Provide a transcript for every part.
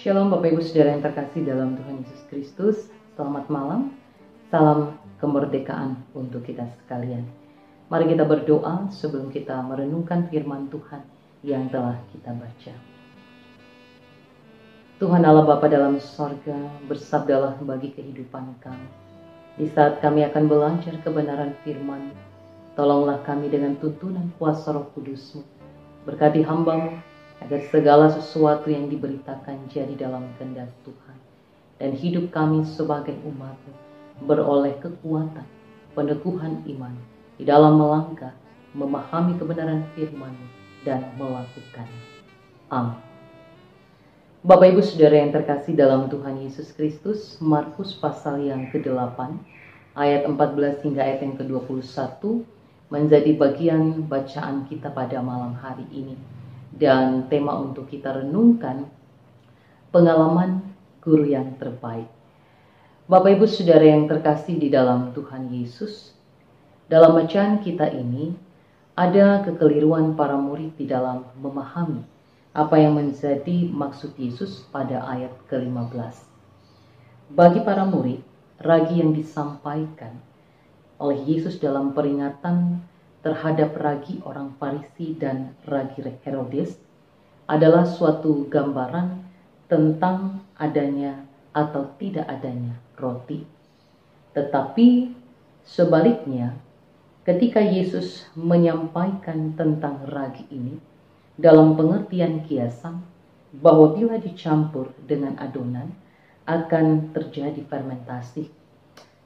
Shalom Bapak Ibu Saudara yang terkasih dalam Tuhan Yesus Kristus. Selamat malam. Salam kemerdekaan untuk kita sekalian. Mari kita berdoa sebelum kita merenungkan firman Tuhan yang telah kita baca. Tuhan Allah Bapa dalam sorga, bersabdalah bagi kehidupan kami. Di saat kami akan belajar kebenaran firman, tolonglah kami dengan tuntunan kuasa Roh Kudus-Mu. Berkati hamba-Mu, agar segala sesuatu yang diberitakan jadi dalam kehendak Tuhan, dan hidup kami sebagai umat-Mu beroleh kekuatan, peneguhan iman di dalam melangkah, memahami kebenaran firman-Mu dan melakukannya. Amin. Bapak Ibu Saudara yang terkasih dalam Tuhan Yesus Kristus, Markus pasal yang ke-8 ayat 14 hingga ayat yang ke-21 menjadi bagian bacaan kita pada malam hari ini. Dan tema untuk kita renungkan, pengalaman guru yang terbaik. Bapak Ibu Saudara yang terkasih di dalam Tuhan Yesus, dalam bacaan kita ini ada kekeliruan para murid di dalam memahami apa yang menjadi maksud Yesus pada ayat ke-15. Bagi para murid, ragi yang disampaikan oleh Yesus dalam peringatan terhadap ragi orang Farisi dan ragi Herodes adalah suatu gambaran tentang adanya atau tidak adanya roti. Tetapi sebaliknya, ketika Yesus menyampaikan tentang ragi ini dalam pengertian kiasan bahwa bila dicampur dengan adonan akan terjadi fermentasi,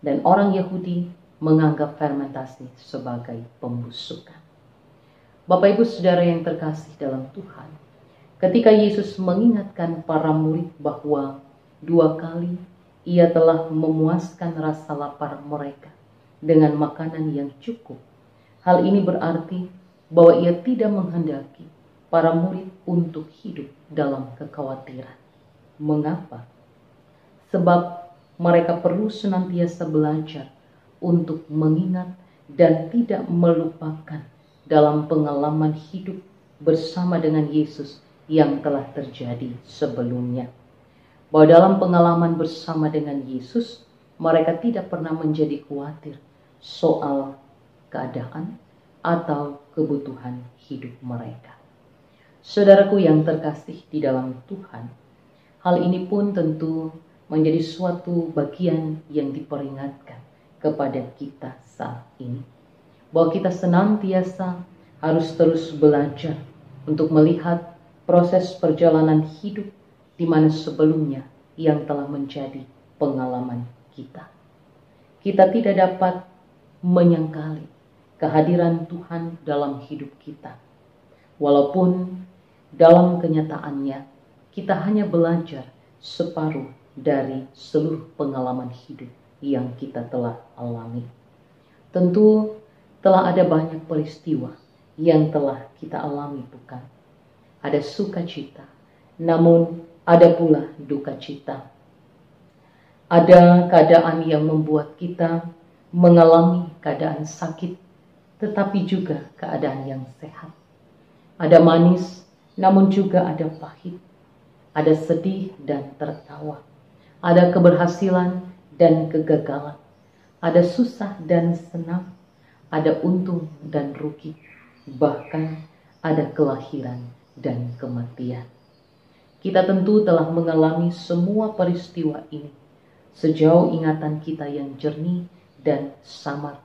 dan orang Yahudi menganggap fermentasi sebagai pembusukan. Bapak Ibu Saudara yang terkasih dalam Tuhan, ketika Yesus mengingatkan para murid bahwa 2 kali ia telah memuaskan rasa lapar mereka dengan makanan yang cukup, hal ini berarti bahwa ia tidak menghendaki para murid untuk hidup dalam kekhawatiran. Mengapa? Sebab mereka perlu senantiasa belajar untuk mengingat dan tidak melupakan dalam pengalaman hidup bersama dengan Yesus yang telah terjadi sebelumnya. Bahwa dalam pengalaman bersama dengan Yesus, mereka tidak pernah menjadi khawatir soal keadaan atau kebutuhan hidup mereka. Saudaraku yang terkasih di dalam Tuhan, hal ini pun tentu menjadi suatu bagian yang diperingatkan kepada kita saat ini, bahwa kita senantiasa harus terus belajar untuk melihat proses perjalanan hidup di mana sebelumnya yang telah menjadi pengalaman kita. Kita tidak dapat menyangkali kehadiran Tuhan dalam hidup kita, walaupun dalam kenyataannya kita hanya belajar separuh dari seluruh pengalaman hidup yang kita telah alami. Tentu telah ada banyak peristiwa yang telah kita alami, bukan? Ada sukacita, namun ada pula duka cita. Ada keadaan yang membuat kita mengalami keadaan sakit, tetapi juga keadaan yang sehat. Ada manis, namun juga ada pahit. Ada sedih dan tertawa. Ada keberhasilan dan kegagalan, ada susah dan senang, ada untung dan rugi, bahkan ada kelahiran dan kematian. Kita tentu telah mengalami semua peristiwa ini sejauh ingatan kita yang jernih dan samar.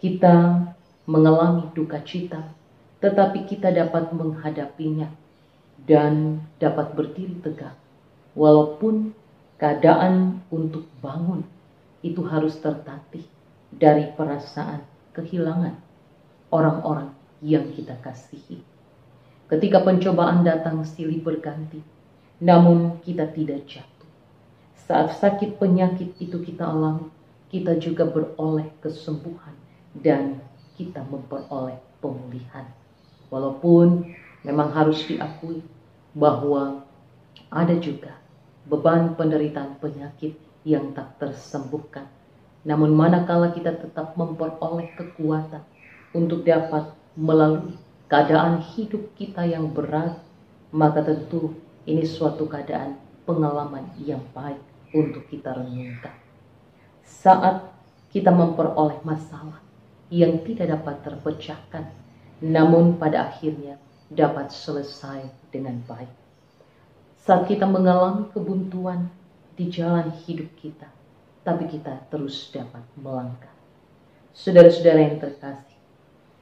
Kita mengalami duka cita, tetapi kita dapat menghadapinya dan dapat berdiri tegak, walaupun keadaan untuk bangun itu harus tertatih dari perasaan kehilangan orang-orang yang kita kasihi. Ketika pencobaan datang silih berganti, namun kita tidak jatuh. Saat sakit penyakit itu kita alami, kita juga beroleh kesembuhan dan kita memperoleh pemulihan. Walaupun memang harus diakui bahwa ada juga beban penderitaan penyakit yang tak tersembuhkan. Namun manakala kita tetap memperoleh kekuatan untuk dapat melalui keadaan hidup kita yang berat, maka tentu ini suatu keadaan pengalaman yang baik untuk kita renungkan. Saat kita memperoleh masalah yang tidak dapat terpecahkan, namun pada akhirnya dapat selesai dengan baik. Saat kita mengalami kebuntuan di jalan hidup kita, tapi kita terus dapat melangkah. Saudara-saudara yang terkasih,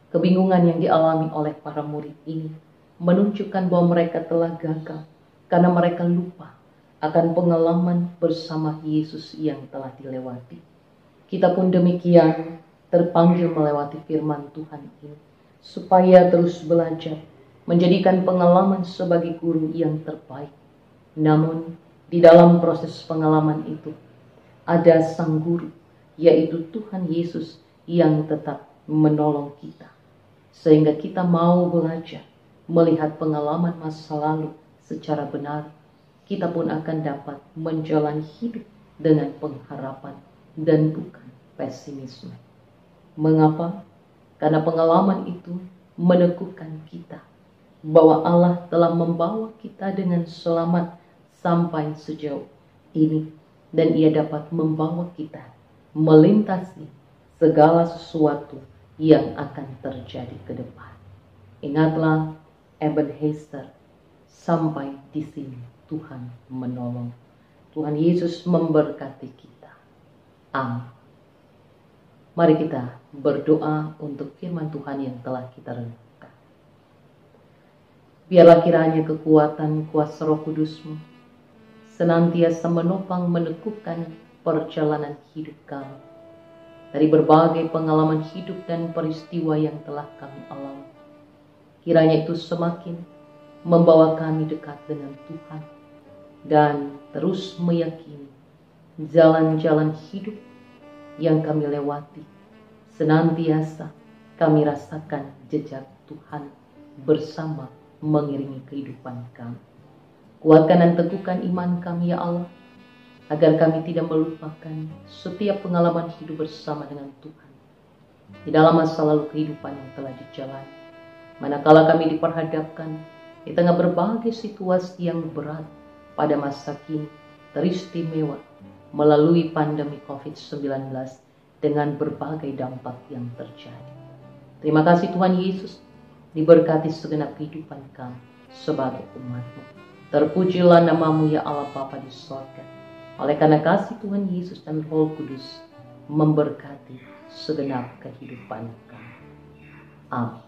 kebingungan yang dialami oleh para murid ini menunjukkan bahwa mereka telah gagal karena mereka lupa akan pengalaman bersama Yesus yang telah dilewati. Kita pun demikian terpanggil melewati firman Tuhan ini, supaya terus belajar, menjadikan pengalaman sebagai guru yang terbaik. Namun, di dalam proses pengalaman itu, ada sang guru, yaitu Tuhan Yesus yang tetap menolong kita. Sehingga kita mau belajar, melihat pengalaman masa lalu secara benar, kita pun akan dapat menjalani hidup dengan pengharapan dan bukan pesimisme. Mengapa? Karena pengalaman itu meneguhkan kita bahwa Allah telah membawa kita dengan selamat sampai sejauh ini, dan Ia dapat membawa kita melintasi segala sesuatu yang akan terjadi ke depan. Ingatlah, Ebenezer, sampai di sini Tuhan menolong. Tuhan Yesus memberkati kita. Amin. Mari kita berdoa untuk firman Tuhan yang telah kita renungkan. Biarlah kiranya kekuatan kuasa Roh Kudus-Mu senantiasa menopang meneguhkan perjalanan hidup kami. Dari berbagai pengalaman hidup dan peristiwa yang telah kami alami, kiranya itu semakin membawa kami dekat dengan Tuhan dan terus meyakini jalan-jalan hidup yang kami lewati senantiasa kami rasakan jejak Tuhan bersama mengiringi kehidupan kami. Kuatkan dan teguhkan iman kami ya Allah, agar kami tidak melupakan setiap pengalaman hidup bersama dengan Tuhan di dalam masa lalu kehidupan yang telah dijalani. Manakala kami diperhadapkan di tengah berbagai situasi yang berat pada masa kini, teristimewa melalui pandemi COVID-19 dengan berbagai dampak yang terjadi. Terima kasih Tuhan Yesus, diberkati segenap kehidupan kami sebagai umat-Mu. Terpujilah nama-Mu ya Allah Bapa di sorga. Oleh karena kasih Tuhan Yesus dan Roh Kudus memberkati segenap kehidupan kami. Amin.